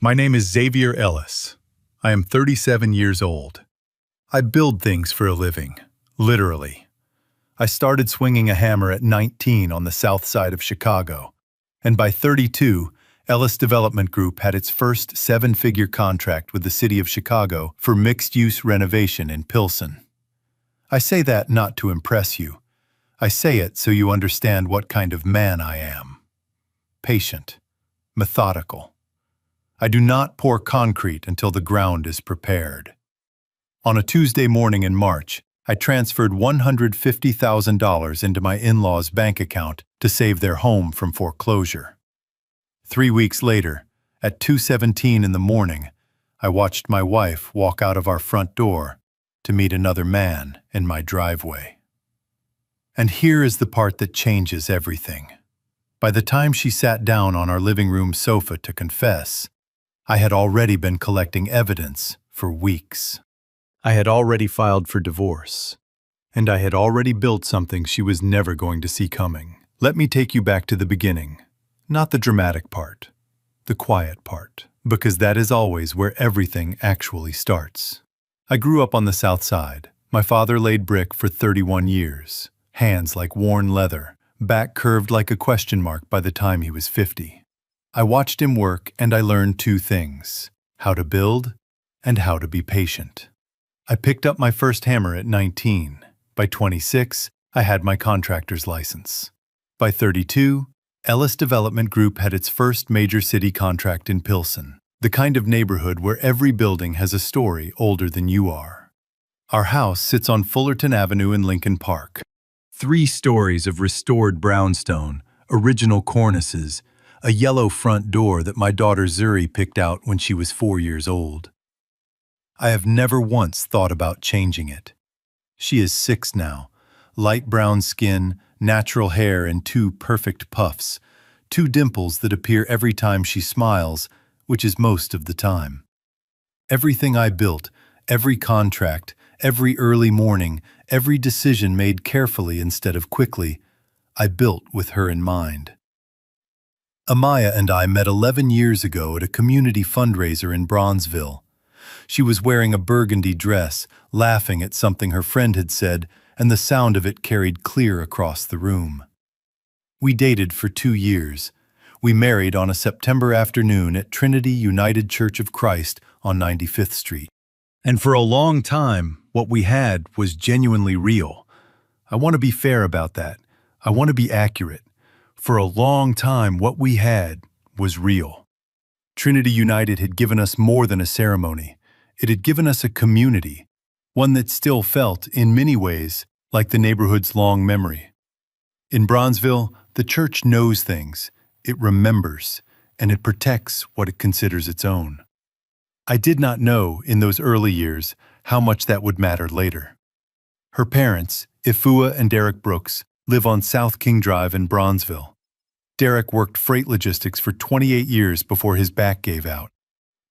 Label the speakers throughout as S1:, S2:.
S1: My name is Xavier Ellis. I am 37 years old. I build things for a living, literally. I started swinging a hammer at 19 on the south side of Chicago, and by 32, Ellis Development Group had its first seven-figure contract with the city of Chicago for mixed-use renovation in Pilsen. I say that not to impress you. I say it so you understand what kind of man I am. Patient, methodical. I do not pour concrete until the ground is prepared. On a Tuesday morning in March, I transferred $150,000 into my in-laws' bank account to save their home from foreclosure. 3 weeks later, at 2:17 in the morning, I watched my wife walk out of our front door to meet another man in my driveway. And here is the part that changes everything. By the time she sat down on our living room sofa to confess, I had already been collecting evidence for weeks. I had already filed for divorce, and I had already built something she was never going to see coming. Let me take you back to the beginning, not the dramatic part, the quiet part, because that is always where everything actually starts. I grew up on the South Side. My father laid brick for 31 years, hands like worn leather, back curved like a question mark by the time he was 50. I watched him work and I learned two things: how to build and how to be patient. I picked up my first hammer at 19. By 26, I had my contractor's license. By 32, Ellis Development Group had its first major city contract in Pilsen, the kind of neighborhood where every building has a story older than you are. Our house sits on Fullerton Avenue in Lincoln Park. 3 stories of restored brownstone, original cornices, a yellow front door that my daughter Zuri picked out when she was 4 years old. I have never once thought about changing it. She is 6 now, light brown skin, natural hair in 2 perfect puffs, 2 dimples that appear every time she smiles, which is most of the time. Everything I built, every contract, every early morning, every decision made carefully instead of quickly, I built with her in mind. Amaya and I met 11 years ago at a community fundraiser in Bronzeville. She was wearing a burgundy dress, laughing at something her friend had said, and the sound of it carried clear across the room. We dated for 2 years. We married on a September afternoon at Trinity United Church of Christ on 95th Street. And for a long time, what we had was genuinely real. I want to be fair about that. I want to be accurate. For a long time, what we had was real. Trinity United had given us more than a ceremony. It had given us a community, one that still felt, in many ways, like the neighborhood's long memory. In Bronzeville, the church knows things, it remembers, and it protects what it considers its own. I did not know, in those early years, how much that would matter later. Her parents, Ifua and Derek Brooks, live on South King Drive in Bronzeville. Derek worked freight logistics for 28 years before his back gave out.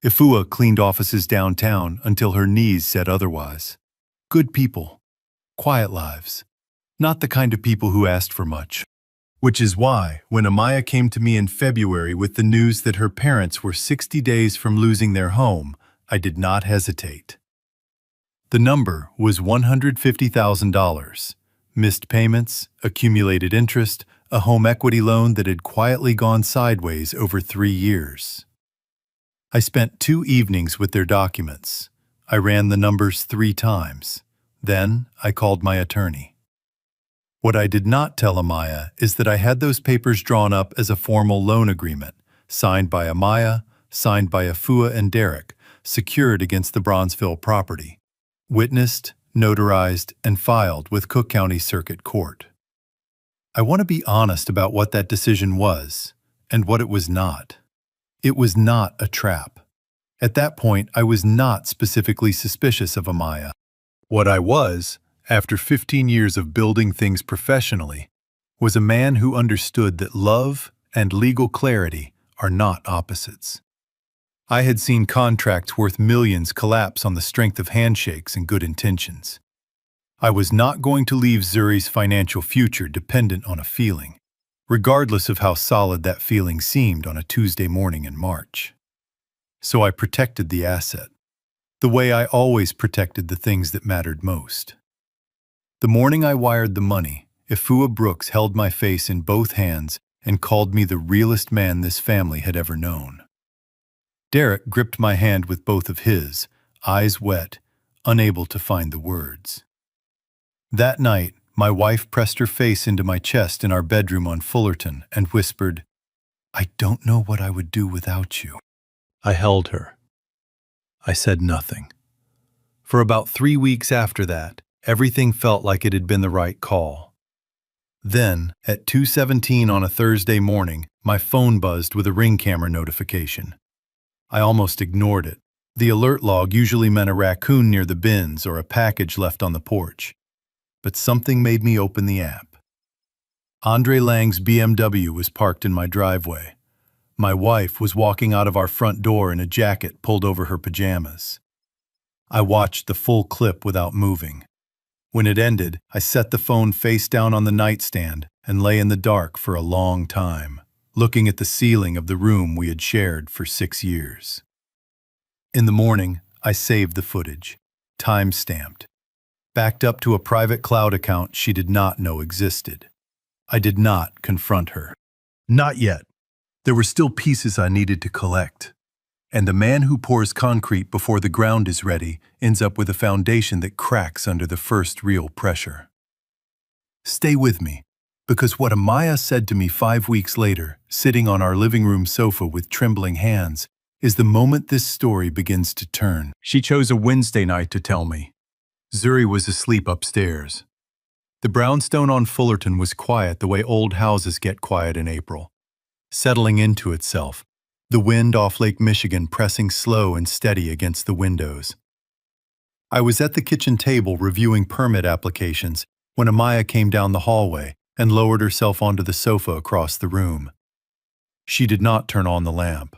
S1: Ifua cleaned offices downtown until her knees said otherwise. Good people. Quiet lives. Not the kind of people who asked for much. Which is why, when Amaya came to me in February with the news that her parents were 60 days from losing their home, I did not hesitate. The number was $150,000. Missed payments, accumulated interest, a home equity loan that had quietly gone sideways over 3 years. I spent 2 evenings with their documents. I ran the numbers 3 times. Then I called my attorney. What I did not tell Amaya is that I had those papers drawn up as a formal loan agreement, signed by Amaya, signed by Ifua and Derek, secured against the Bronzeville property, witnessed, notarized, and filed with Cook County Circuit Court. I want to be honest about what that decision was, and what it was not. It was not a trap. At that point, I was not specifically suspicious of Amaya. What I was, after 15 years of building things professionally, was a man who understood that love and legal clarity are not opposites. I had seen contracts worth millions collapse on the strength of handshakes and good intentions. I was not going to leave Zuri's financial future dependent on a feeling, regardless of how solid that feeling seemed on a Tuesday morning in March. So I protected the asset, the way I always protected the things that mattered most. The morning I wired the money, Ifua Brooks held my face in both hands and called me the realest man this family had ever known. Derek gripped my hand with both of his, eyes wet, unable to find the words. That night, my wife pressed her face into my chest in our bedroom on Fullerton and whispered, "I don't know what I would do without you." I held her. I said nothing. For about 3 weeks after that, everything felt like it had been the right call. Then, at 2:17 on a Thursday morning, my phone buzzed with a Ring camera notification. I almost ignored it. The alert log usually meant a raccoon near the bins or a package left on the porch. But something made me open the app. Andre Lang's BMW was parked in my driveway. My wife was walking out of our front door in a jacket pulled over her pajamas. I watched the full clip without moving. When it ended, I set the phone face down on the nightstand and lay in the dark for a long time, looking at the ceiling of the room we had shared for 6 years. In the morning, I saved the footage, time-stamped, backed up to a private cloud account she did not know existed. I did not confront her. Not yet. There were still pieces I needed to collect. And the man who pours concrete before the ground is ready ends up with a foundation that cracks under the first real pressure. Stay with me, because what Amaya said to me 5 weeks later, sitting on our living room sofa with trembling hands, is the moment this story begins to turn. She chose a Wednesday night to tell me. Zuri was asleep upstairs. The brownstone on Fullerton was quiet the way old houses get quiet in April, settling into itself, the wind off Lake Michigan pressing slow and steady against the windows. I was at the kitchen table reviewing permit applications when Amaya came down the hallway and lowered herself onto the sofa across the room. She did not turn on the lamp.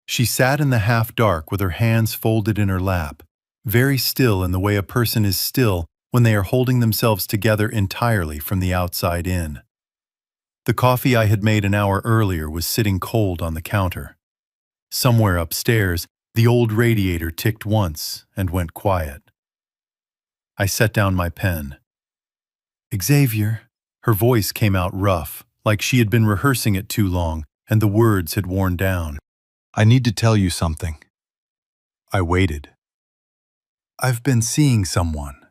S1: She sat in the half-dark with her hands folded in her lap, very still in the way a person is still when they are holding themselves together entirely from the outside in. The coffee I had made an hour earlier was sitting cold on the counter. Somewhere upstairs, the old radiator ticked once and went quiet. I set down my pen. "Xavier," her voice came out rough, like she had been rehearsing it too long and the words had worn down. "I need to tell you something." I waited. "I've been seeing someone,"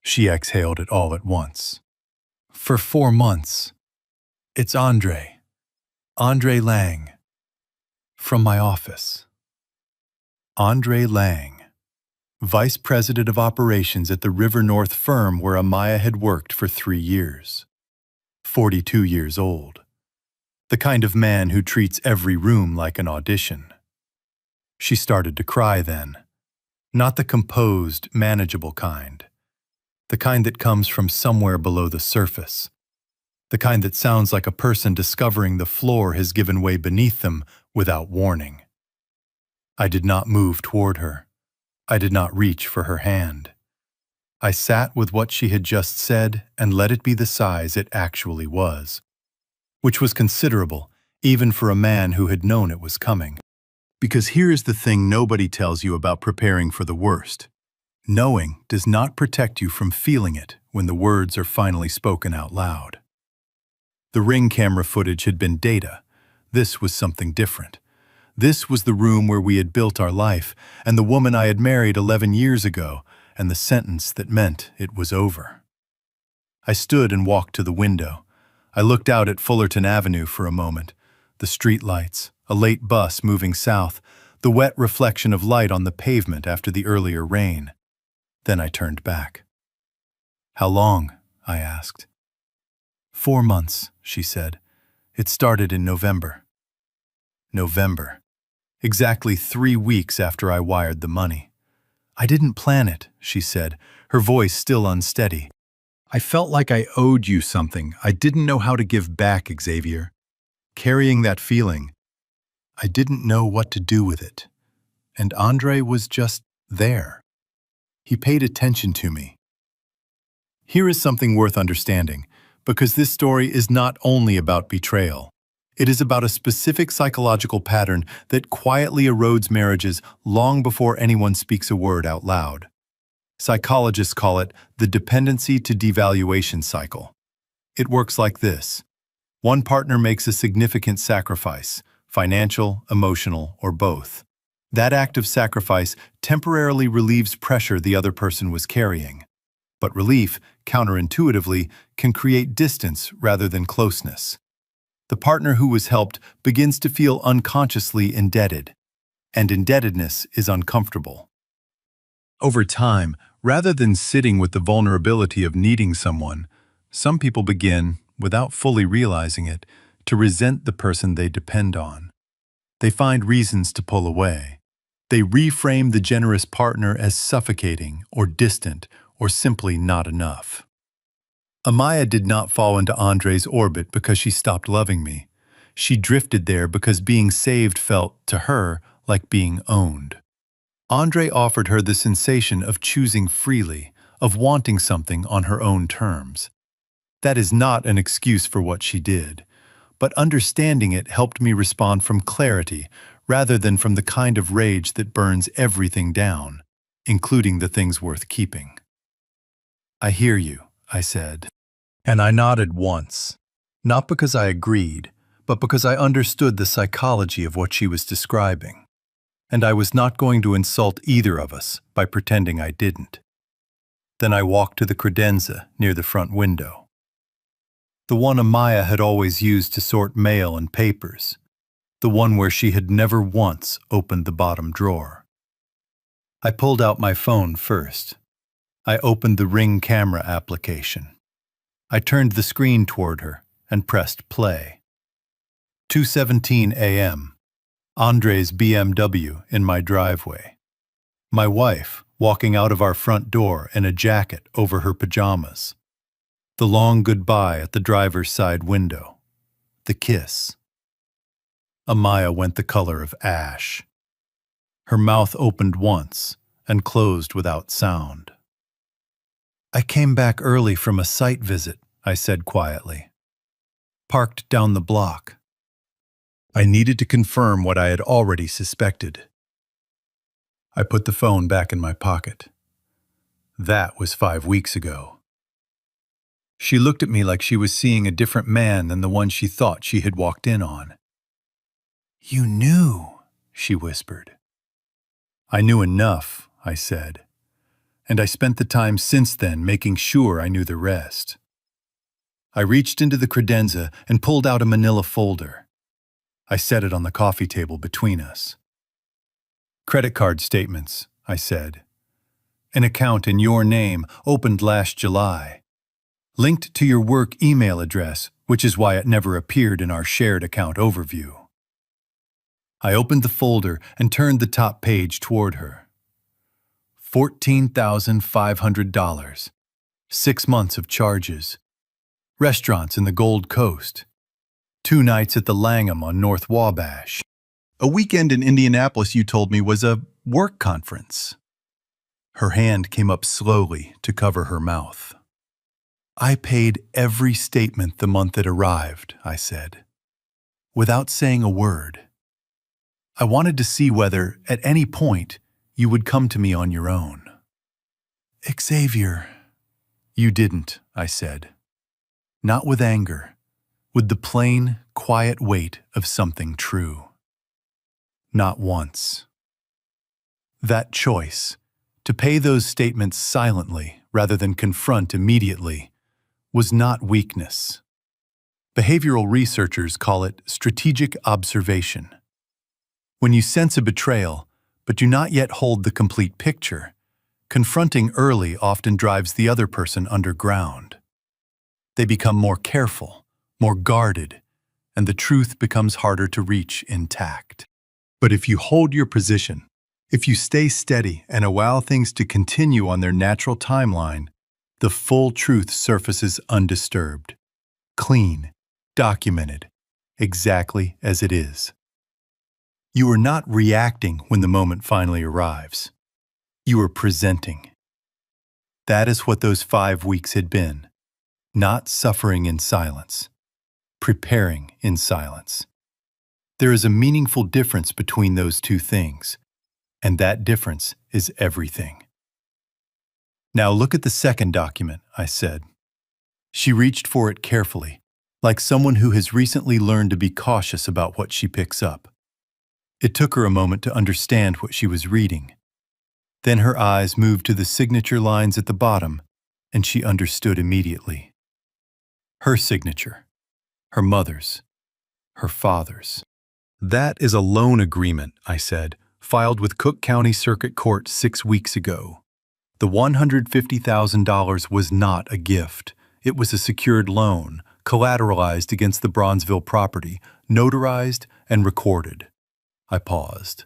S1: she exhaled it all at once. "For 4 months. It's Andre Lang, from my office." Andre Lang, Vice President of Operations at the River North firm where Amaya had worked for 3 years. 42 years old. The kind of man who treats every room like an audition. She started to cry then. Not the composed, manageable kind. The kind that comes from somewhere below the surface. The kind that sounds like a person discovering the floor has given way beneath them without warning. I did not move toward her. I did not reach for her hand. I sat with what she had just said and let it be the size it actually was, which was considerable, even for a man who had known it was coming. Because here is the thing nobody tells you about preparing for the worst. Knowing does not protect you from feeling it when the words are finally spoken out loud. The Ring camera footage had been data. This was something different. This was the room where we had built our life, and the woman I had married 11 years ago, and the sentence that meant it was over. I stood and walked to the window. I looked out at Fullerton Avenue for a moment. The streetlights, a late bus moving south, the wet reflection of light on the pavement after the earlier rain. Then I turned back. "How long?" I asked. 4 months, she said. "It started in November." November. Exactly 3 weeks after I wired the money. "I didn't plan it," she said, her voice still unsteady. "I felt like I owed you something I didn't know how to give back, Xavier. Carrying that feeling, I didn't know what to do with it. And Andre was just there. He paid attention to me." Here is something worth understanding, because this story is not only about betrayal. It is about a specific psychological pattern that quietly erodes marriages long before anyone speaks a word out loud. Psychologists call it the dependency to devaluation cycle. It works like this. One partner makes a significant sacrifice, financial, emotional, or both. That act of sacrifice temporarily relieves pressure the other person was carrying. But relief, counterintuitively, can create distance rather than closeness. The partner who was helped begins to feel unconsciously indebted, and indebtedness is uncomfortable. Over time, rather than sitting with the vulnerability of needing someone, some people begin, without fully realizing it, to resent the person they depend on. They find reasons to pull away. They reframe the generous partner as suffocating or distant or simply not enough. Amaya did not fall into Andre's orbit because she stopped loving me. She drifted there because being saved felt, to her, like being owned. Andre offered her the sensation of choosing freely, of wanting something on her own terms. That is not an excuse for what she did, but understanding it helped me respond from clarity rather than from the kind of rage that burns everything down, including the things worth keeping. "I hear you," I said. And I nodded once, not because I agreed, but because I understood the psychology of what she was describing. And I was not going to insult either of us by pretending I didn't. Then I walked to the credenza near the front window. The one Amaya had always used to sort mail and papers. The one where she had never once opened the bottom drawer. I pulled out my phone first. I opened the Ring camera application. I turned the screen toward her and pressed play. 2:17 a.m. Andre's BMW in my driveway. My wife walking out of our front door in a jacket over her pajamas. The long goodbye at the driver's side window. The kiss. Amaya went the color of ash. Her mouth opened once and closed without sound. "I came back early from a site visit," I said quietly. "Parked down the block." I needed to confirm what I had already suspected. I put the phone back in my pocket. That was 5 weeks ago. She looked at me like she was seeing a different man than the one she thought she had walked in on. "You knew," she whispered. "I knew enough," I said. And I spent the time since then making sure I knew the rest. I reached into the credenza and pulled out a manila folder. I set it on the coffee table between us. "Credit card statements," I said. "An account in your name opened last July. Linked to your work email address, which is why it never appeared in our shared account overview." I opened the folder and turned the top page toward her. $14,500. 6 months of charges. Restaurants in the Gold Coast. 2 nights at the Langham on North Wabash. A weekend in Indianapolis you told me was a work conference. Her hand came up slowly to cover her mouth. "I paid every statement the month it arrived," I said, without saying a word. I wanted to see whether, at any point, you would come to me on your own. "Xavier." "You didn't," I said. Not with anger, with the plain, quiet weight of something true. Not once. That choice, to pay those statements silently rather than confront immediately, was not weakness. Behavioral researchers call it strategic observation. When you sense a betrayal, but do not yet hold the complete picture, confronting early often drives the other person underground. They become more careful, more guarded, and the truth becomes harder to reach intact. But if you hold your position, if you stay steady and allow things to continue on their natural timeline, the full truth surfaces undisturbed, clean, documented, exactly as it is. You are not reacting when the moment finally arrives. You are presenting. That is what those 5 weeks had been, not suffering in silence, preparing in silence. There is a meaningful difference between those two things, and that difference is everything. Now look at the second document, I said. She reached for it carefully, like someone who has recently learned to be cautious about what she picks up. It took her a moment to understand what she was reading. Then her eyes moved to the signature lines at the bottom, and she understood immediately. Her signature, her mother's, her father's. That is a loan agreement, I said, filed with Cook County Circuit Court 6 weeks ago. The $150,000 was not a gift. It was a secured loan, collateralized against the Bronzeville property, notarized and recorded. I paused.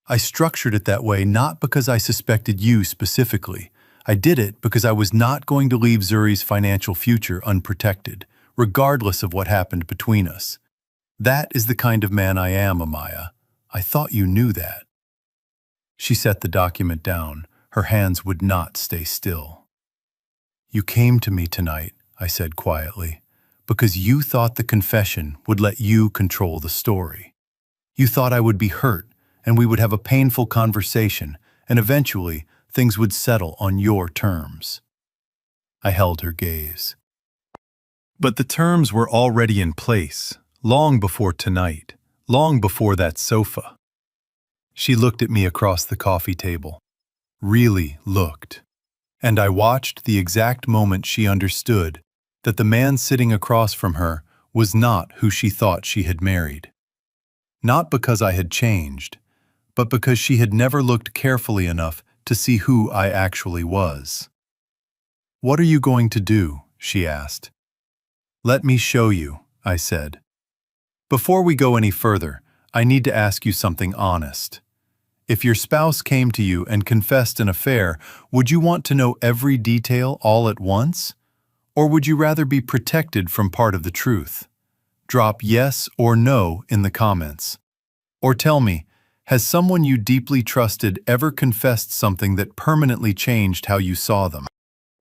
S1: I structured it that way not because I suspected you specifically. I did it because I was not going to leave Zuri's financial future unprotected, regardless of what happened between us. That is the kind of man I am, Amaya. I thought you knew that. She set the document down. Her hands would not stay still. You came to me tonight, I said quietly, because you thought the confession would let you control the story. You thought I would be hurt, and we would have a painful conversation, and eventually things would settle on your terms. I held her gaze. But the terms were already in place, long before tonight, long before that sofa. She looked at me across the coffee table. Really looked. And I watched the exact moment she understood that the man sitting across from her was not who she thought she had married. Not because I had changed, but because she had never looked carefully enough to see who I actually was. What are you going to do? She asked. Let me show you, I said. Before we go any further, I need to ask you something honest. If your spouse came to you and confessed an affair, would you want to know every detail all at once? Or would you rather be protected from part of the truth? Drop yes or no in the comments. Or tell me, has someone you deeply trusted ever confessed something that permanently changed how you saw them?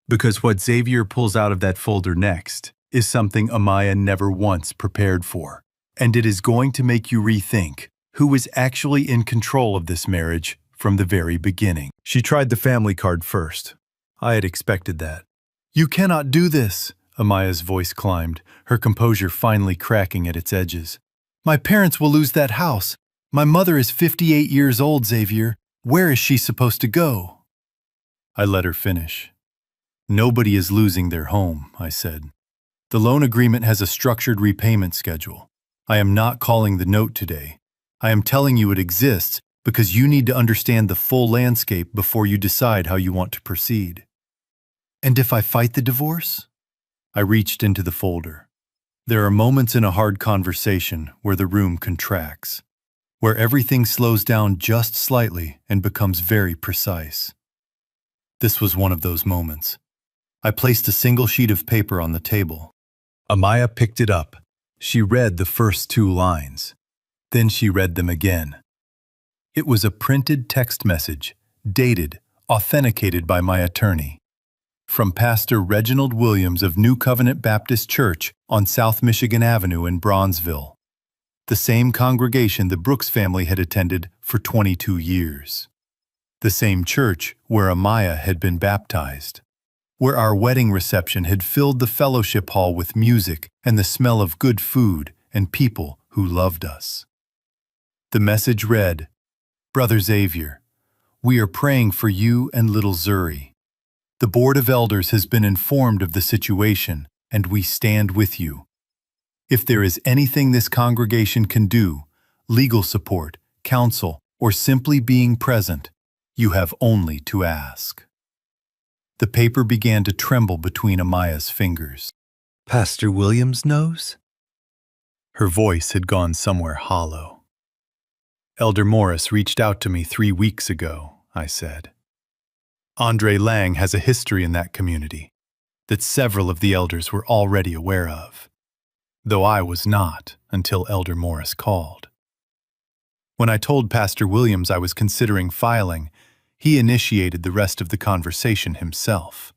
S1: Because what Xavier pulls out of that folder next is something Amaya never once prepared for. And it is going to make you rethink who was actually in control of this marriage from the very beginning. She tried the family card first. I had expected that. You cannot do this, Amaya's voice climbed, her composure finally cracking at its edges. My parents will lose that house. My mother is 58 years old, Xavier. Where is she supposed to go? I let her finish. Nobody is losing their home, I said. The loan agreement has a structured repayment schedule. I am not calling the note today. I am telling you it exists because you need to understand the full landscape before you decide how you want to proceed. And if I fight the divorce? I reached into the folder. There are moments in a hard conversation where the room contracts, where everything slows down just slightly and becomes very precise. This was one of those moments. I placed a single sheet of paper on the table. Amaya picked it up. She read the first 2 lines. Then she read them again. It was a printed text message, dated, authenticated by my attorney. From Pastor Reginald Williams of New Covenant Baptist Church on South Michigan Avenue in Bronzeville, the same congregation the Brooks family had attended for 22 years. The same church where Amaya had been baptized, where our wedding reception had filled the fellowship hall with music and the smell of good food and people who loved us. The message read, Brother Xavier, we are praying for you and little Zuri. The Board of Elders has been informed of the situation, and we stand with you. If there is anything this congregation can do, legal support, counsel, or simply being present, you have only to ask. The paper began to tremble between Amaya's fingers. Pastor Williams knows? Her voice had gone somewhere hollow. Elder Morris reached out to me 3 weeks ago, I said. Andre Lang has a history in that community that several of the elders were already aware of, though I was not until Elder Morris called. When I told Pastor Williams I was considering filing, he initiated the rest of the conversation himself.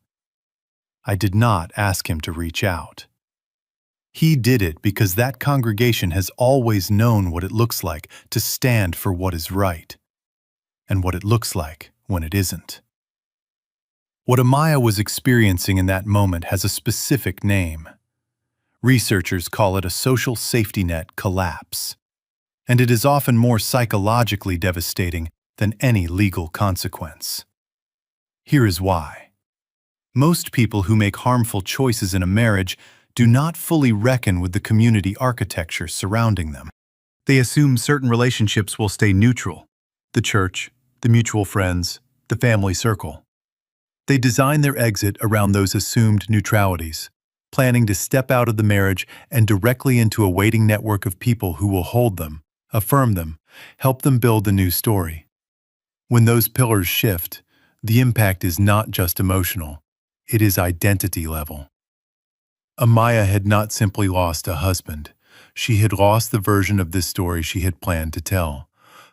S1: I did not ask him to reach out. He did it because that congregation has always known what it looks like to stand for what is right, and what it looks like when it isn't. What Amaya was experiencing in that moment has a specific name. Researchers call it a social safety net collapse, and it is often more psychologically devastating than any legal consequence. Here is why. Most people who make harmful choices in a marriage do not fully reckon with the community architecture surrounding them. They assume certain relationships will stay neutral: the church, the mutual friends, the family circle. They design their exit around those assumed neutralities, planning to step out of the marriage and directly into a waiting network of people who will hold them, affirm them, help them build a new story. When those pillars shift, the impact is not just emotional, it is identity level. Amaya had not simply lost a husband. She had lost the version of this story she had planned to tell,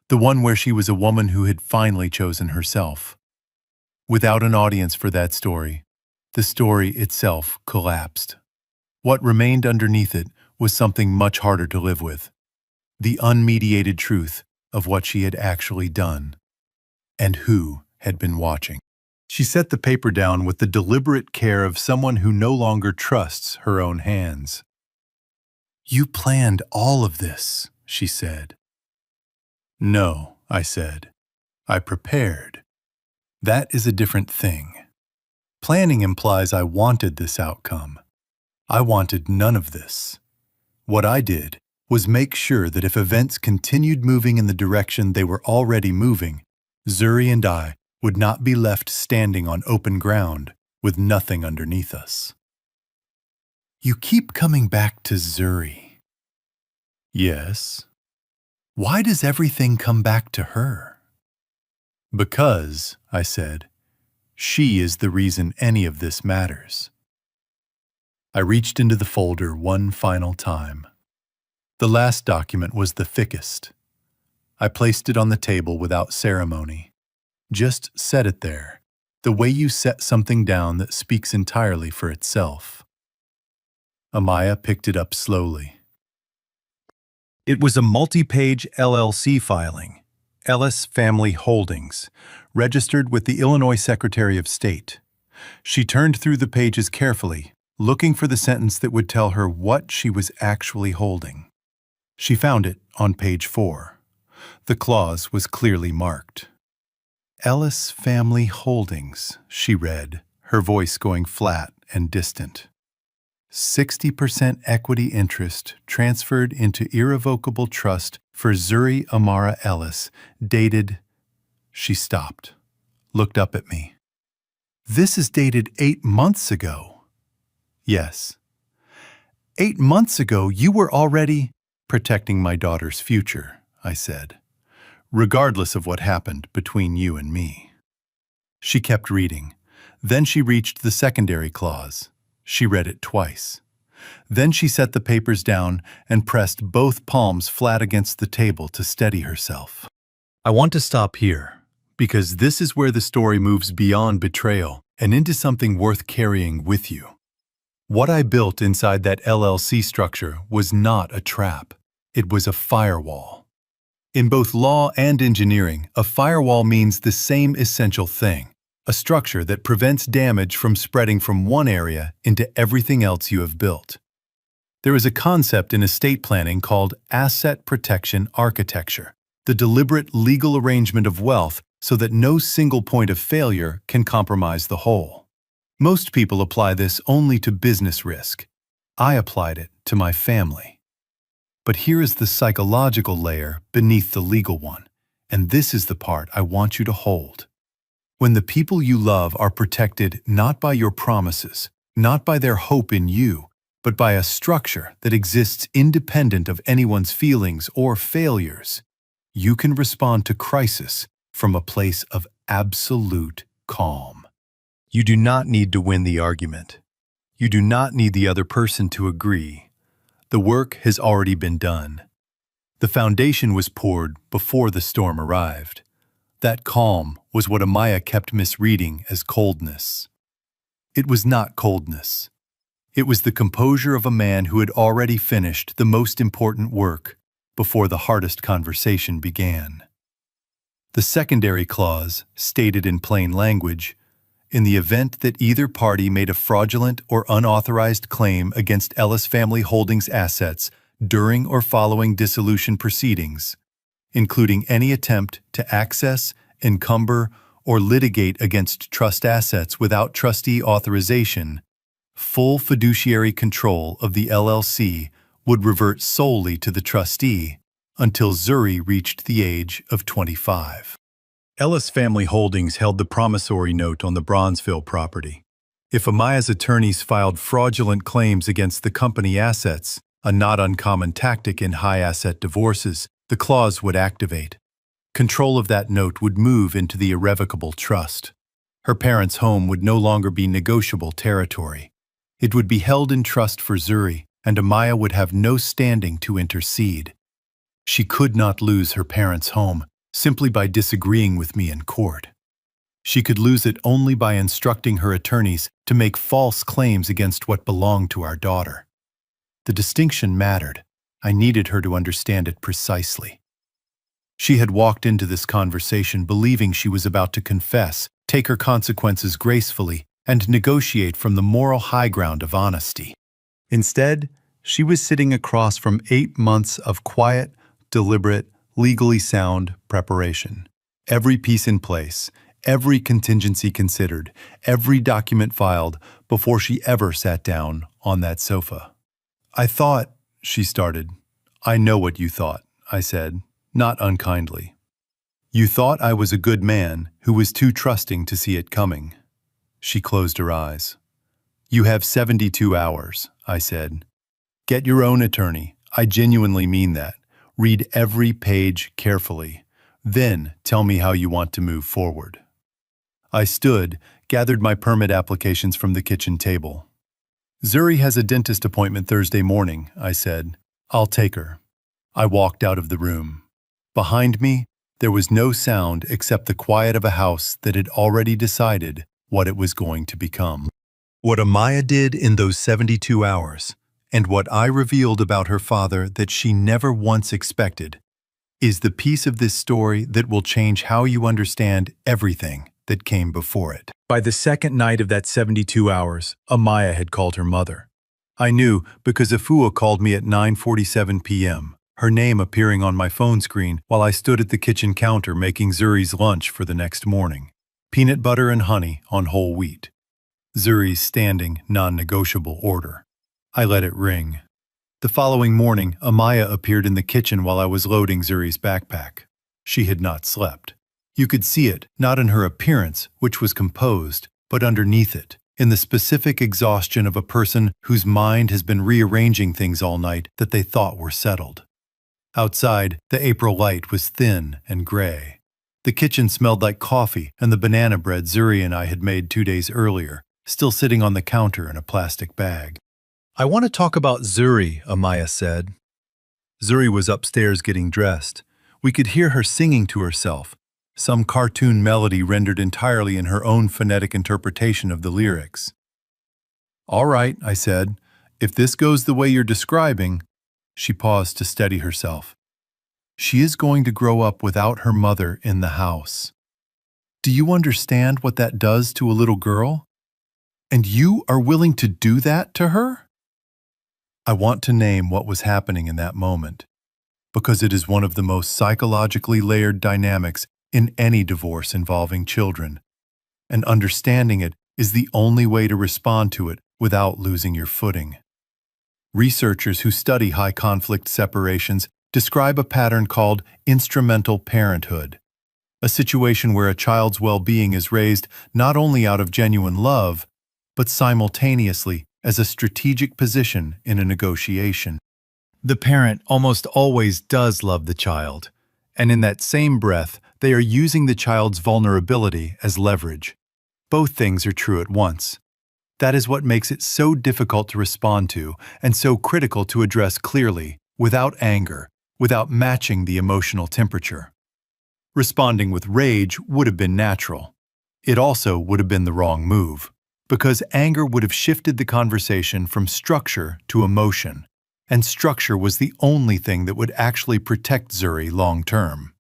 S1: the one where she was a woman who had finally chosen herself. Without an audience for that story, the story itself collapsed. What remained underneath it was something much harder to live with: the unmediated truth of what she had actually done, and who had been watching. She set the paper down with the deliberate care of someone who no longer trusts her own hands. "You planned all of this," she said. "No," I said. "I prepared. That is a different thing. Planning implies I wanted this outcome. I wanted none of this. What I did was make sure that if events continued moving in the direction they were already moving, Zuri and I would not be left standing on open ground with nothing underneath us." "You keep coming back to Zuri." "Yes." "Why does everything come back to her?" "Because," I said, "she is the reason any of this matters." I reached into the folder one final time. The last document was the thickest. I placed it on the table without ceremony. Just set it there, the way you set something down that speaks entirely for itself. Amaya picked it up slowly. It was a multi-page LLC filing, Ellis Family Holdings, registered with the Illinois Secretary of State. She turned through the pages carefully, looking for the sentence that would tell her what she was actually holding. She found it on page 4. The clause was clearly marked. "Ellis Family Holdings," she read, her voice going flat and distant. 60% equity interest transferred into irrevocable trust for Zuri Amara Ellis, dated... She stopped, looked up at me. "This is dated 8 months ago." "Yes." 8 months ago, you were already protecting my daughter's future," I said, "regardless of what happened between you and me." She kept reading. Then she reached the secondary clause. She read it twice. Then she set the papers down and pressed both palms flat against the table to steady herself. I want to stop here, because this is where the story moves beyond betrayal and into something worth carrying with you. What I built inside that LLC structure was not a trap. It was a firewall. In both law and engineering, a firewall means the same essential thing: a structure that prevents damage from spreading from one area into everything else you have built. There is a concept in estate planning called asset protection architecture, the deliberate legal arrangement of wealth so that no single point of failure can compromise the whole. Most people apply this only to business risk. I applied it to my family. But here is the psychological layer beneath the legal one, and this is the part I want you to hold. When the people you love are protected not by your promises, not by their hope in you, but by a structure that exists independent of anyone's feelings or failures, you can respond to crisis from a place of absolute calm. You do not need to win the argument. You do not need the other person to agree. The work has already been done. The foundation was poured before the storm arrived. That calm was what Amaya kept misreading as coldness. It was not coldness. It was the composure of a man who had already finished the most important work before the hardest conversation began. The secondary clause stated in plain language, in the event that either party made a fraudulent or unauthorized claim against Ellis Family Holdings assets during or following dissolution proceedings, including any attempt to access, encumber, or litigate against trust assets without trustee authorization, full fiduciary control of the LLC would revert solely to the trustee until Zuri reached the age of 25. Ellis Family Holdings held the promissory note on the Bronzeville property. If Amaya's attorneys filed fraudulent claims against the company assets, a not uncommon tactic in high-asset divorces, the clause would activate. Control of that note would move into the irrevocable trust. Her parents' home would no longer be negotiable territory. It would be held in trust for Zuri, and Amaya would have no standing to intercede. She could not lose her parents' home simply by disagreeing with me in court. She could lose it only by instructing her attorneys to make false claims against what belonged to our daughter. The distinction mattered. I needed her to understand it precisely. She had walked into this conversation believing she was about to confess, take her consequences gracefully, and negotiate from the moral high ground of honesty. Instead, she was sitting across from 8 months of quiet, deliberate, legally sound preparation. Every piece in place, every contingency considered, every document filed before she ever sat down on that sofa. "I thought," she started. "I know what you thought," I said, not unkindly. "You thought I was a good man who was too trusting to see it coming." She closed her eyes. "You have 72 hours, I said. "Get your own attorney. I genuinely mean that. Read every page carefully. Then tell me how you want to move forward." I stood, gathered my permit applications from the kitchen table. "Zuri has a dentist appointment Thursday morning," I said. "I'll take her." I walked out of the room. Behind me, there was no sound except the quiet of a house that had already decided what it was going to become. What Amaya did in those 72 hours, and what I revealed about her father that she never once expected, is the piece of this story that will change how you understand everything that came before it. By the second night of that 72 hours, Amaya had called her mother. I knew because Afua called me at 9:47 p.m., her name appearing on my phone screen while I stood at the kitchen counter making Zuri's lunch for the next morning. Peanut butter and honey on whole wheat. Zuri's standing, non-negotiable order. I let it ring. The following morning, Amaya appeared in the kitchen while I was loading Zuri's backpack. She had not slept. You could see it, not in her appearance, which was composed, but underneath it, in the specific exhaustion of a person whose mind has been rearranging things all night that they thought were settled. Outside, the April light was thin and gray. The kitchen smelled like coffee and the banana bread Zuri and I had made 2 days earlier, still sitting on the counter in a plastic bag. "I want to talk about Zuri," Amaya said. Zuri was upstairs getting dressed. We could hear her singing to herself, some cartoon melody rendered entirely in her own phonetic interpretation of the lyrics. "All right," I said. "If this goes the way you're describing—" She paused to steady herself. "She is going to grow up without her mother in the house. Do you understand what that does to a little girl? And you are willing to do that to her?" I want to name what was happening in that moment, because it is one of the most psychologically layered dynamics in any divorce involving children, and understanding it is the only way to respond to it without losing your footing. Researchers who study high-conflict separations describe a pattern called instrumental parenthood, a situation where a child's well-being is raised not only out of genuine love, but simultaneously as a strategic position in a negotiation. The parent almost always does love the child, and in that same breath, they are using the child's vulnerability as leverage. Both things are true at once. That is what makes it so difficult to respond to and so critical to address clearly, without anger, without matching the emotional temperature. Responding with rage would have been natural. It also would have been the wrong move. because anger would have shifted the conversation from structure to emotion, and structure was the only thing that would actually protect Zuri long-term.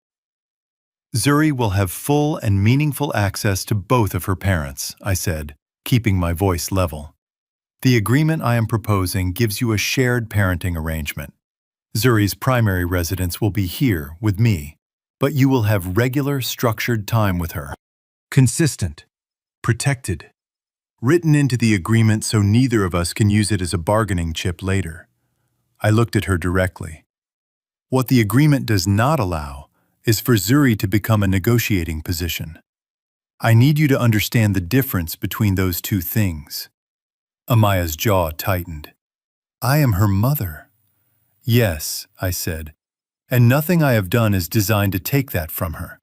S1: Zuri will have full and meaningful access to both of her parents, I said, keeping my voice level. The agreement I am proposing gives you a shared parenting arrangement. Zuri's primary residence will be here with me, but you will have regular, structured time with her. Consistent. Protected. Written into the agreement so neither of us can use it as a bargaining chip later. I looked at her directly. What the agreement does not allow is for Zuri to become a negotiating position. I need you to understand the difference between those two things. Amaya's jaw tightened. I am her mother. Yes, I said, and nothing I have done is designed to take that from her.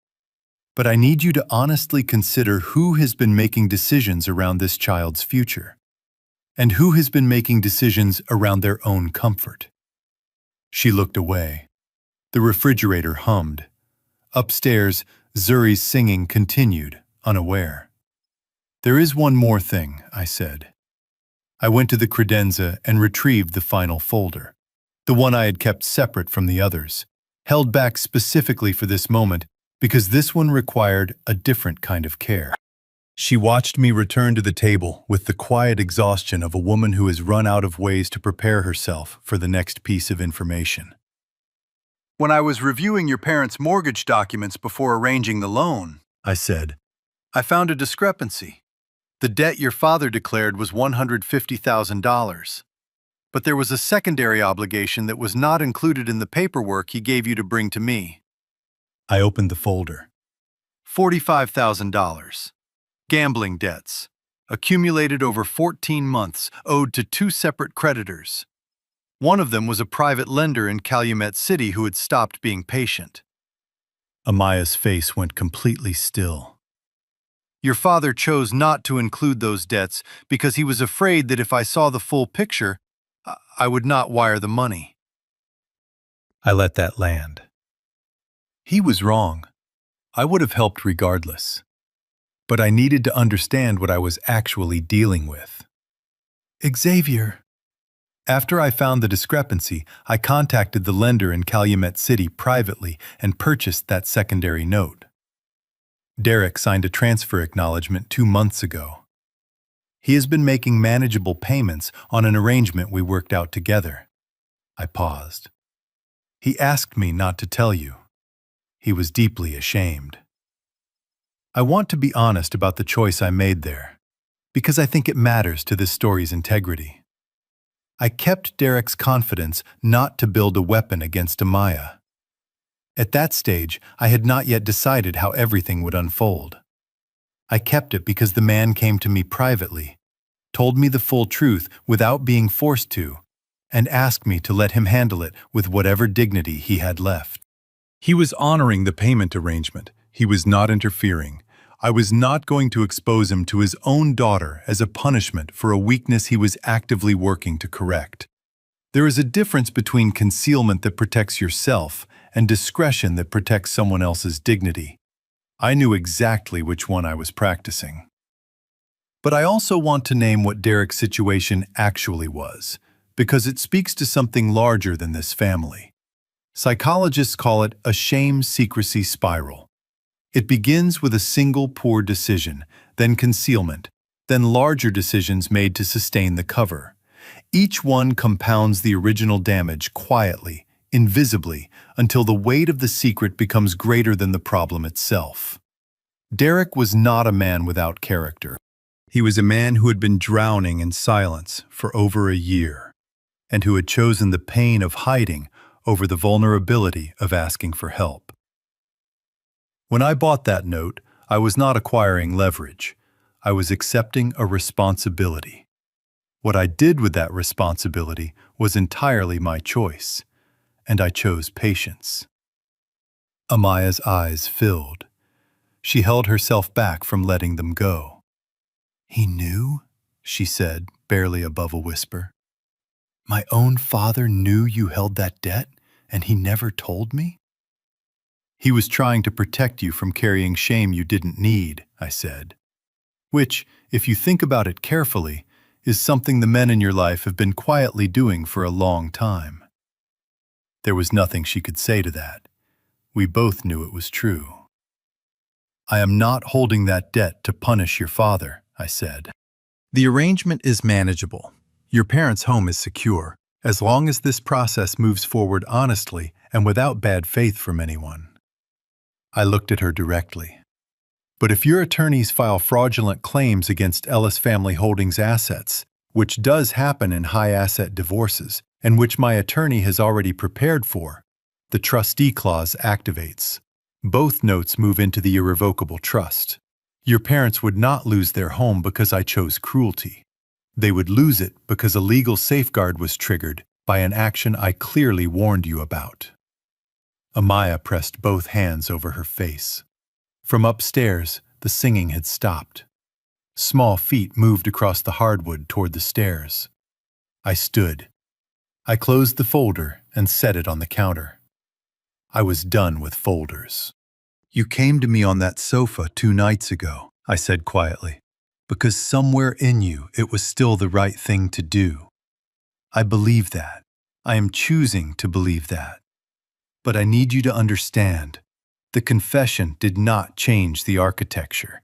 S1: But I need you to honestly consider who has been making decisions around this child's future, and who has been making decisions around their own comfort. She looked away. The refrigerator hummed. Upstairs, Zuri's singing continued, unaware. There is one more thing, I said. I went to the credenza and retrieved the final folder, the one I had kept separate from the others, held back specifically for this moment because this one required a different kind of care. She watched me return to the table with the quiet exhaustion of a woman who has run out of ways to prepare herself for the next piece of information. When I was reviewing your parents' mortgage documents before arranging the loan, I said, I found a discrepancy. The debt your father declared was $150,000. But there was a secondary obligation that was not included in the paperwork he gave you to bring to me. I opened the folder. $45,000. Gambling debts, accumulated over 14 months, owed to two separate creditors. One of them was a private lender in Calumet City who had stopped being patient. Amaya's face went completely still. Your father chose not to include those debts because he was afraid that if I saw the full picture, I would not wire the money. I let that land. He was wrong. I would have helped regardless. But I needed to understand what I was actually dealing with. Xavier. After I found the discrepancy, I contacted the lender in Calumet City privately and purchased that secondary note. Derek signed a transfer acknowledgement 2 months ago. He has been making manageable payments on an arrangement we worked out together. I paused. He asked me not to tell you. He was deeply ashamed. I want to be honest about the choice I made there, because I think it matters to this story's integrity. I kept Derek's confidence not to build a weapon against Amaya. At that stage, I had not yet decided how everything would unfold. I kept it because the man came to me privately, told me the full truth without being forced to, and asked me to let him handle it with whatever dignity he had left. He was honoring the payment arrangement. He was not interfering. I was not going to expose him to his own daughter as a punishment for a weakness he was actively working to correct. There is a difference between concealment that protects yourself and discretion that protects someone else's dignity. I knew exactly which one I was practicing. But I also want to name what Derek's situation actually was, because it speaks to something larger than this family. Psychologists call it a shame-secrecy spiral. It begins with a single poor decision, then concealment, then larger decisions made to sustain the cover. Each one compounds the original damage quietly, invisibly, until the weight of the secret becomes greater than the problem itself. Derek was not a man without character. He was a man who had been drowning in silence for over a year, and who had chosen the pain of hiding over the vulnerability of asking for help. When I bought that note, I was not acquiring leverage. I was accepting a responsibility. What I did with that responsibility was entirely my choice, and I chose patience. Amaya's eyes filled. She held herself back from letting them go. He knew, she said, barely above a whisper. My own father knew you held that debt, and he never told me? He was trying to protect you from carrying shame you didn't need, I said. which, if you think about it carefully, is something the men in your life have been quietly doing for a long time. There was nothing she could say to that. We both knew it was true. I am not holding that debt to punish your father, I said. The arrangement is manageable. Your parents' home is secure, as long as this process moves forward honestly and without bad faith from anyone. I looked at her directly. But if your attorneys file fraudulent claims against Ellis Family Holdings assets, which does happen in high-asset divorces, and which my attorney has already prepared for, the trustee clause activates. Both notes move into the irrevocable trust. Your parents would not lose their home because I chose cruelty. They would lose it because a legal safeguard was triggered by an action I clearly warned you about. Amaya pressed both hands over her face. From upstairs, the singing had stopped. Small feet moved across the hardwood toward the stairs. I stood. I closed the folder and set it on the counter. I was done with folders. You came to me on that sofa 2 nights ago, I said quietly, because somewhere in you it was still the right thing to do. I believe that. I am choosing to believe that. But I need you to understand, the confession did not change the architecture.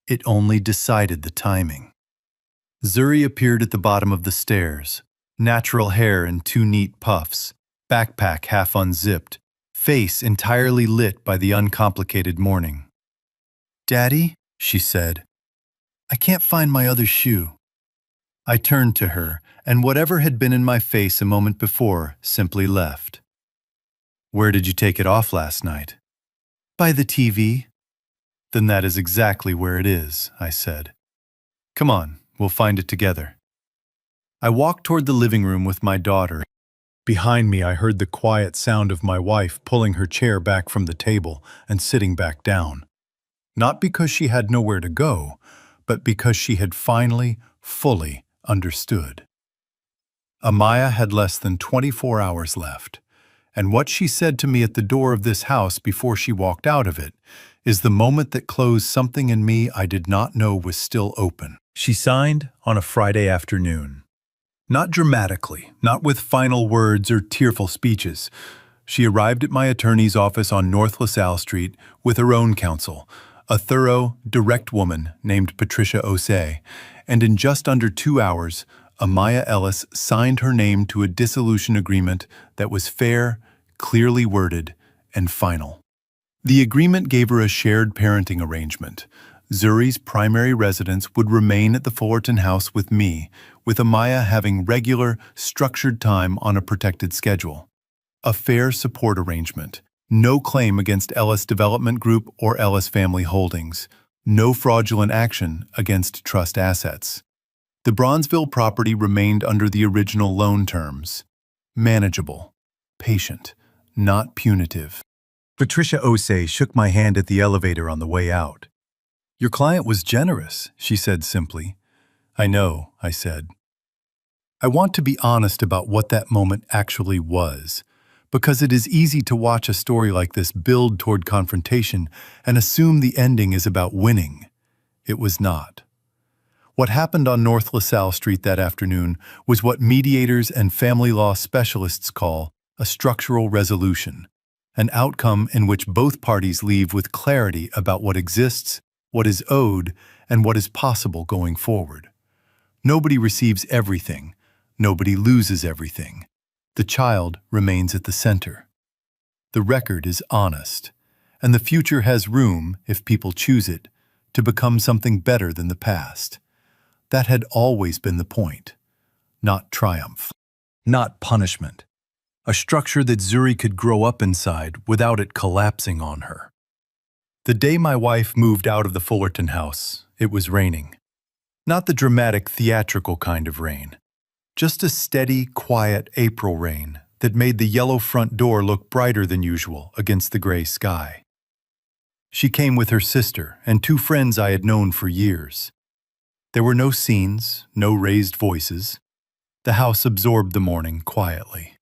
S1: It only decided the timing. Zuri appeared at the bottom of the stairs, natural hair in 2 neat puffs, backpack half unzipped, face entirely lit by the uncomplicated morning. "Daddy," she said, "I can't find my other shoe." I turned to her, and whatever had been in my face a moment before simply left. "Where did you take it off last night?" "By the TV." "Then that is exactly where it is," I said. "Come on, we'll find it together." I walked toward the living room with my daughter. Behind me, I heard the quiet sound of my wife pulling her chair back from the table and sitting back down. Not because she had nowhere to go, but because she had finally, fully understood. Amaya had less than 24 hours left, and what she said to me at the door of this house before she walked out of it is the moment that closed something in me I did not know was still open. She signed on a Friday afternoon. Not dramatically, not with final words or tearful speeches. She arrived at my attorney's office on North LaSalle Street with her own counsel, a thorough, direct woman named Patricia Osei, and in just under 2 hours, Amaya Ellis signed her name to a dissolution agreement that was fair, clearly worded, and final. The agreement gave her a shared parenting arrangement. Zuri's primary residence would remain at the Fullerton house with me, with Amaya having regular, structured time on a protected schedule. A fair support arrangement. No claim against Ellis Development Group or Ellis Family Holdings. No fraudulent action against trust assets. The Bronzeville property remained under the original loan terms. Manageable. Patient. Not punitive. Patricia Osei shook my hand at the elevator on the way out. "Your client was generous," she said simply. "I know," I said. I want to be honest about what that moment actually was, because it is easy to watch a story like this build toward confrontation and assume the ending is about winning. It was not. What happened on North LaSalle Street that afternoon was what mediators and family law specialists call a structural resolution, an outcome in which both parties leave with clarity about what exists, what is owed, and what is possible going forward. Nobody receives everything. Nobody loses everything. The child remains at the center. The record is honest, and the future has room, if people choose it, to become something better than the past. That had always been the point. Not triumph. Not punishment. A structure that Zuri could grow up inside without it collapsing on her. The day my wife moved out of the Fullerton house, it was raining. Not the dramatic, theatrical kind of rain. Just a steady, quiet April rain that made the yellow front door look brighter than usual against the gray sky. She came with her sister and 2 friends I had known for years. There were no scenes, no raised voices. The house absorbed the morning quietly.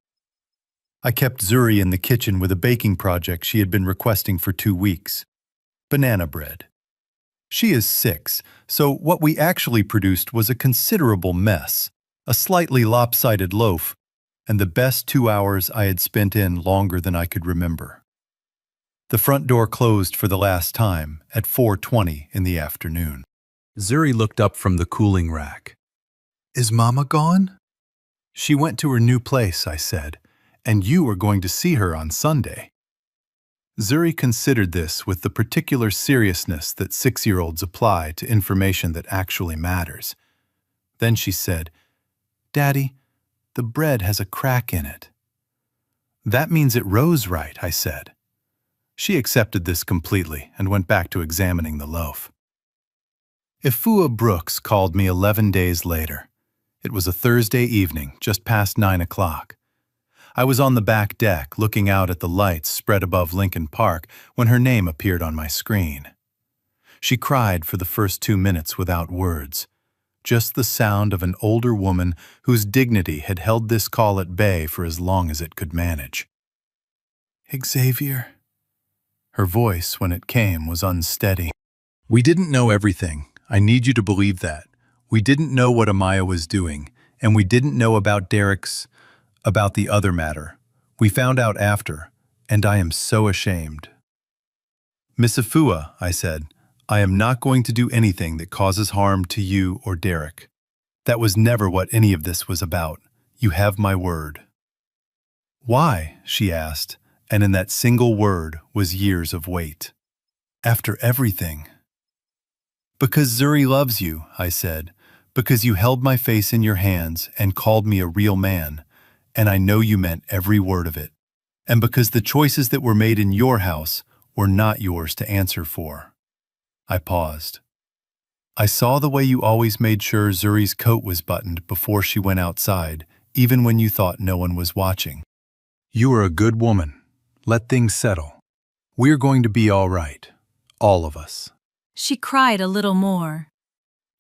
S1: I kept Zuri in the kitchen with a baking project she had been requesting for 2 weeks. Banana bread. She is 6, so what we actually produced was a considerable mess, a slightly lopsided loaf, and the best 2 hours I had spent in longer than I could remember. The front door closed for the last time at 4:20 in the afternoon. Zuri looked up from the cooling rack. "Is Mama gone?" "She went to her new place," I said, "and you are going to see her on Sunday." Zuri considered this with the particular seriousness that 6-year-olds apply to information that actually matters. Then she said, "Daddy, the bread has a crack in it." "That means it rose right," I said. She accepted this completely and went back to examining the loaf. Ifua Brooks called me 11 days later. It was a Thursday evening, just past 9 o'clock. I was on the back deck looking out at the lights spread above Lincoln Park when her name appeared on my screen. She cried for the first 2 minutes without words, just the sound of an older woman whose dignity had held this call at bay for as long as it could manage. "Xavier." Her voice, when it came, was unsteady. "We didn't know everything. I need you to believe that. We didn't know what Amaya was doing, and we didn't know about about the other matter. We found out after, and I am so ashamed." "Miss Ifua," I said, "I am not going to do anything that causes harm to you or Derek. That was never what any of this was about. You have my word." "Why?" she asked, and in that single word was years of weight. "After everything." "Because Zuri loves you," I said, "because you held my face in your hands and called me a real man, and I know you meant every word of it, and because the choices that were made in your house were not yours to answer for." I paused. "I saw the way you always made sure Zuri's coat was buttoned before she went outside, even when you thought no one was watching. You are a good woman. Let things settle. We're going to be all right, all of us."
S2: She cried a little more.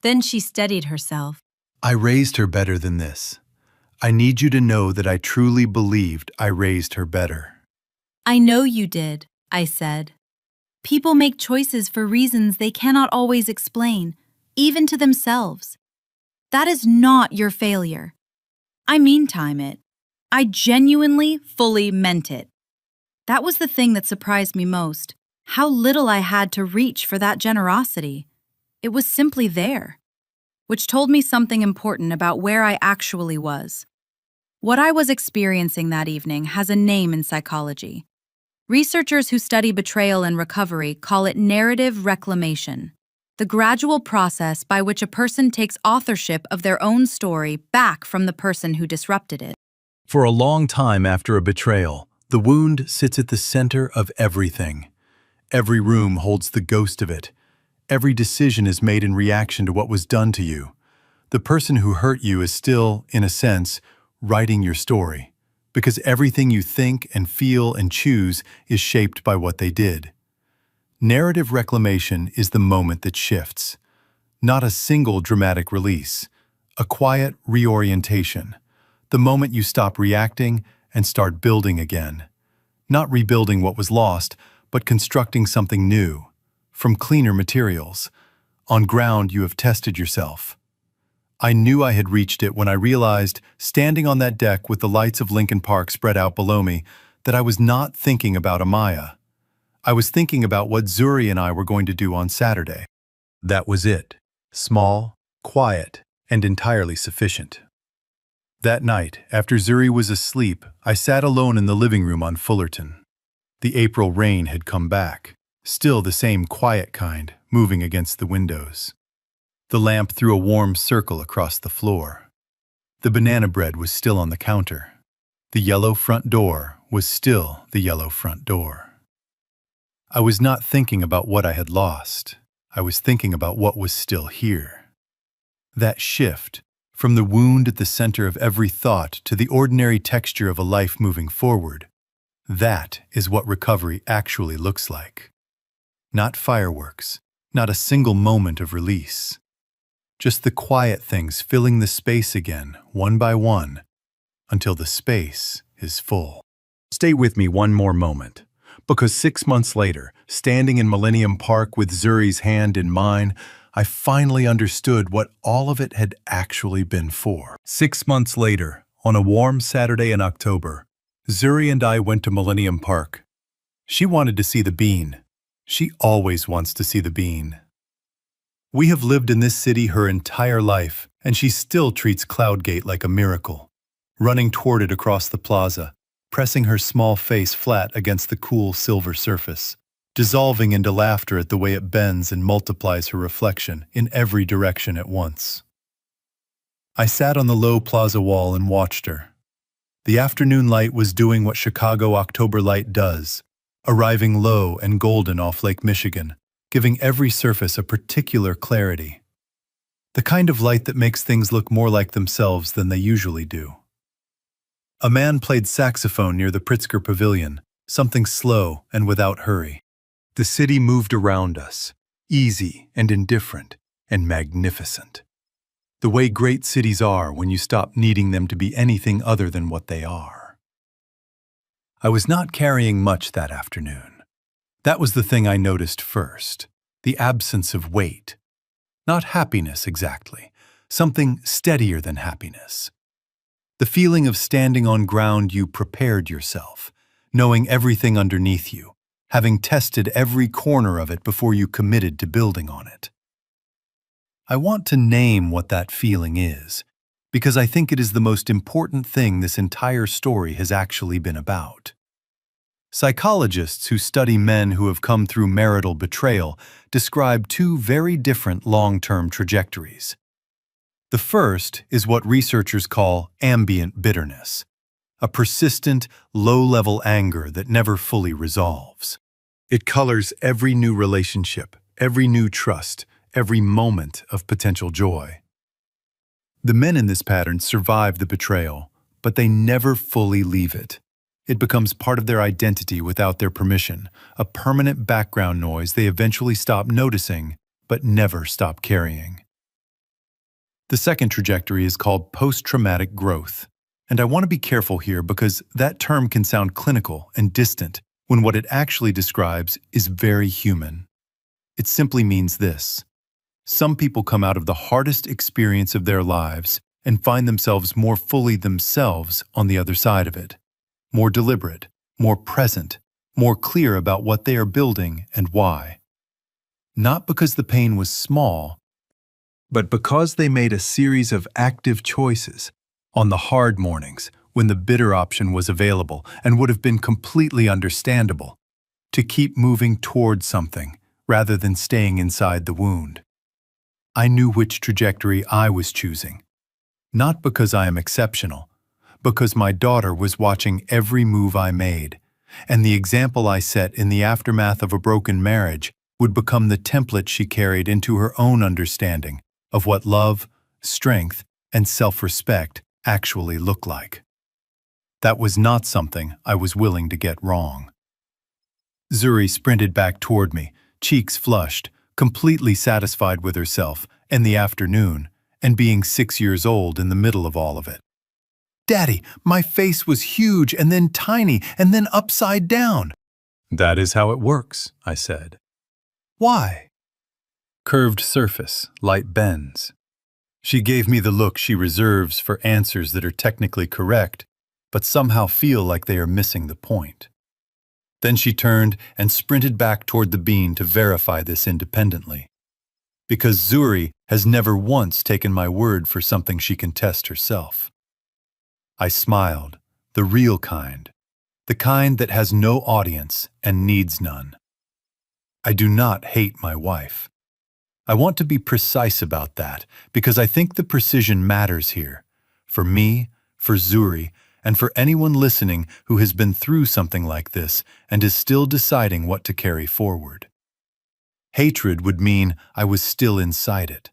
S2: Then she steadied herself.
S1: "I raised her better than this. I need you to know that I truly believed I raised her better."
S2: "I know you did," I said. "People make choices for reasons they cannot always explain, even to themselves. That is not your failure. I meantime it. I genuinely, fully meant it." That was the thing that surprised me most, how little I had to reach for that generosity. It was simply there, which told me something important about where I actually was. What I was experiencing that evening has a name in psychology. Researchers who study betrayal and recovery call it narrative reclamation, the gradual process by which a person takes authorship of their own story back from the person who disrupted it.
S1: For a long time after a betrayal, the wound sits at the center of everything. Every room holds the ghost of it. Every decision is made in reaction to what was done to you. The person who hurt you is still, in a sense, writing your story, because everything you think and feel and choose is shaped by what they did. Narrative reclamation is the moment that shifts. Not a single dramatic release, a quiet reorientation. The moment you stop reacting and start building again. Not rebuilding what was lost, but constructing something new, from cleaner materials, on ground you have tested yourself. I knew I had reached it when I realized, standing on that deck with the lights of Lincoln Park spread out below me, that I was not thinking about Amaya. I was thinking about what Zuri and I were going to do on Saturday. That was it. Small, quiet, and entirely sufficient. That night, after Zuri was asleep, I sat alone in the living room on Fullerton. The April rain had come back, still the same quiet kind, moving against the windows. The lamp threw a warm circle across the floor. The banana bread was still on the counter. The yellow front door was still the yellow front door. I was not thinking about what I had lost. I was thinking about what was still here. That shift, from the wound at the center of every thought to the ordinary texture of a life moving forward, that is what recovery actually looks like. Not fireworks, not a single moment of release. Just the quiet things filling the space again, one by one, until the space is full. Stay with me one more moment. Because 6 months later, standing in Millennium Park with Zuri's hand in mine, I finally understood what all of it had actually been for. 6 months later, on a warm Saturday in October, Zuri and I went to Millennium Park. She wanted to see the bean. She always wants to see the bean. We have lived in this city her entire life, and she still treats Cloudgate like a miracle, running toward it across the plaza, pressing her small face flat against the cool silver surface, dissolving into laughter at the way it bends and multiplies her reflection in every direction at once. I sat on the low plaza wall and watched her. The afternoon light was doing what Chicago October light does, arriving low and golden off Lake Michigan, giving every surface a particular clarity. The kind of light that makes things look more like themselves than they usually do. A man played saxophone near the Pritzker Pavilion, something slow and without hurry. The city moved around us, easy and indifferent and magnificent. The way great cities are when you stop needing them to be anything other than what they are. I was not carrying much that afternoon. That was the thing I noticed first, the absence of weight. Not happiness exactly, something steadier than happiness. The feeling of standing on ground you prepared yourself, knowing everything underneath you, having tested every corner of it before you committed to building on it. I want to name what that feeling is, because I think it is the most important thing this entire story has actually been about. Psychologists who study men who have come through marital betrayal describe two very different long-term trajectories. The first is what researchers call ambient bitterness, a persistent, low-level anger that never fully resolves. It colors every new relationship, every new trust, every moment of potential joy. The men in this pattern survive the betrayal, but they never fully leave it. It becomes part of their identity without their permission, a permanent background noise they eventually stop noticing, but never stop carrying. The second trajectory is called post-traumatic growth, and I want to be careful here because that term can sound clinical and distant when what it actually describes is very human. It simply means this. Some people come out of the hardest experience of their lives and find themselves more fully themselves on the other side of it, more deliberate, more present, more clear about what they are building and why. Not because the pain was small, but because they made a series of active choices on the hard mornings when the bitter option was available and would have been completely understandable, to keep moving toward something rather than staying inside the wound. I knew which trajectory I was choosing, not because I am exceptional, because my daughter was watching every move I made, and the example I set in the aftermath of a broken marriage would become the template she carried into her own understanding of what love, strength, and self-respect actually look like. That was not something I was willing to get wrong. Zuri sprinted back toward me, cheeks flushed, completely satisfied with herself and the afternoon, and being 6 years old in the middle of all of it. "Daddy, my face was huge and then tiny and then upside down." "That is how it works," I said. "Why?" "Curved surface, light bends." She gave me the look she reserves for answers that are technically correct, but somehow feel like they are missing the point. Then she turned and sprinted back toward the bean to verify this independently. Because Zuri has never once taken my word for something she can test herself. I smiled, the real kind, the kind that has no audience and needs none. I do not hate my wife. I want to be precise about that because I think the precision matters here, for me, for Zuri, and for anyone listening who has been through something like this and is still deciding what to carry forward. Hatred would mean I was still inside it,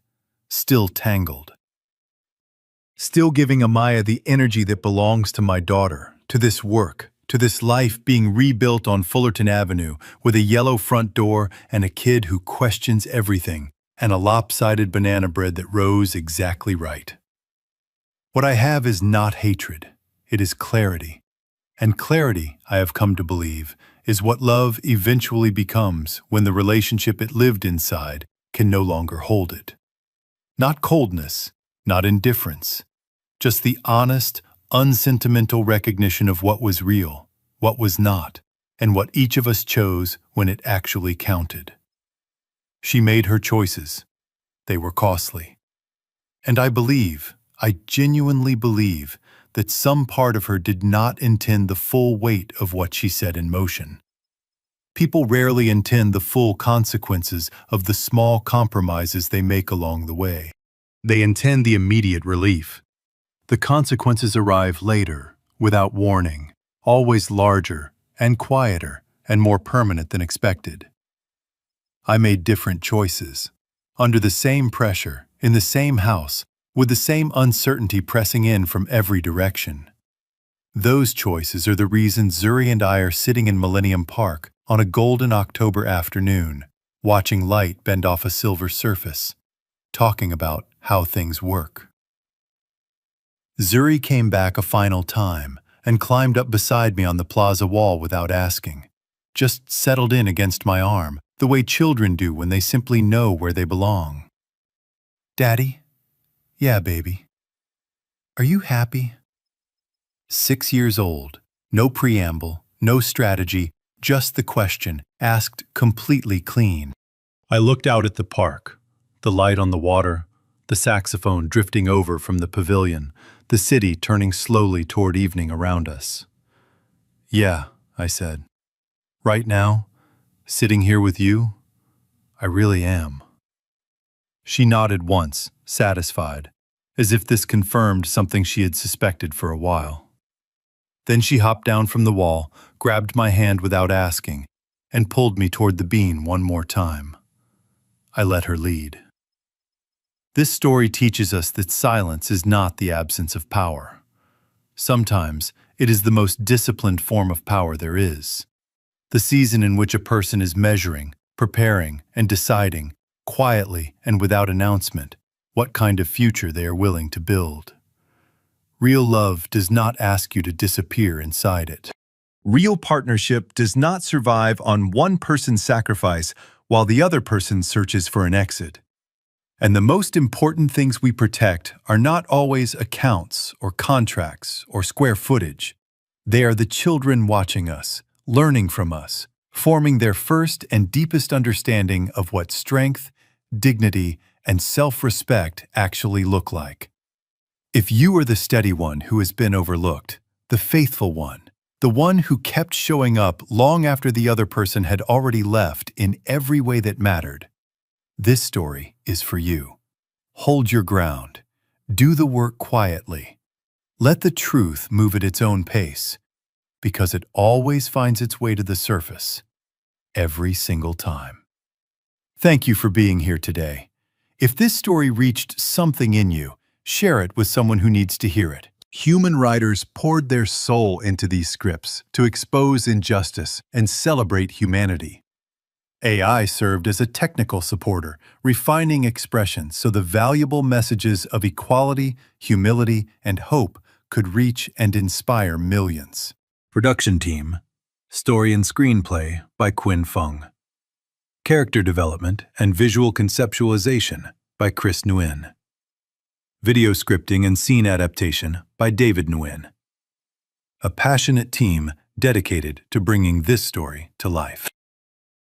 S1: still tangled. Still giving Amaya the energy that belongs to my daughter, to this work, to this life being rebuilt on Fullerton Avenue with a yellow front door and a kid who questions everything and a lopsided banana bread that rose exactly right. What I have is not hatred. It is clarity. And clarity, I have come to believe, is what love eventually becomes when the relationship it lived inside can no longer hold it. Not coldness, not indifference, just the honest, unsentimental recognition of what was real, what was not, and what each of us chose when it actually counted. She made her choices. They were costly. And I genuinely believe, that some part of her did not intend the full weight of what she set in motion. People rarely intend the full consequences of the small compromises they make along the way. They intend the immediate relief. The consequences arrive later, without warning, always larger and quieter and more permanent than expected. I made different choices, under the same pressure, in the same house, with the same uncertainty pressing in from every direction. Those choices are the reason Zuri and I are sitting in Millennium Park on a golden October afternoon, watching light bend off a silver surface, talking about how things work. Zuri came back a final time and climbed up beside me on the plaza wall without asking, just settled in against my arm, the way children do when they simply know where they belong. "Daddy?" "Yeah, baby." "Are you happy?" 6 years old, no preamble, no strategy, just the question, asked completely clean. I looked out at the park, the light on the water, the saxophone drifting over from the pavilion, the city turning slowly toward evening around us. "Yeah," I said. "Right now, sitting here with you, I really am." She nodded once, satisfied, as if this confirmed something she had suspected for a while. Then she hopped down from the wall, grabbed my hand without asking, and pulled me toward the bean one more time. I let her lead. This story teaches us that silence is not the absence of power. Sometimes, it is the most disciplined form of power there is. The season in which a person is measuring, preparing, and deciding, quietly and without announcement, what kind of future they are willing to build. Real love does not ask you to disappear inside it. Real partnership does not survive on one person's sacrifice while the other person searches for an exit. And the most important things we protect are not always accounts or contracts or square footage. They are the children watching us, learning from us, forming their first and deepest understanding of what strength, dignity, and self-respect actually look like. If you are the steady one who has been overlooked, the faithful one, the one who kept showing up long after the other person had already left in every way that mattered, this story is for you. Hold your ground. Do the work quietly. Let the truth move at its own pace, because it always finds its way to the surface, every single time. Thank you for being here today. If this story reached something in you, share it with someone who needs to hear it. Human writers poured their soul into these scripts to expose injustice and celebrate humanity. AI served as a technical supporter, refining expressions so the valuable messages of equality, humility, and hope could reach and inspire millions. Production team: story and screenplay by Quinn Fung. Character development and visual conceptualization by Chris Nguyen. Video scripting and scene adaptation by David Nguyen. A passionate team dedicated to bringing this story to life.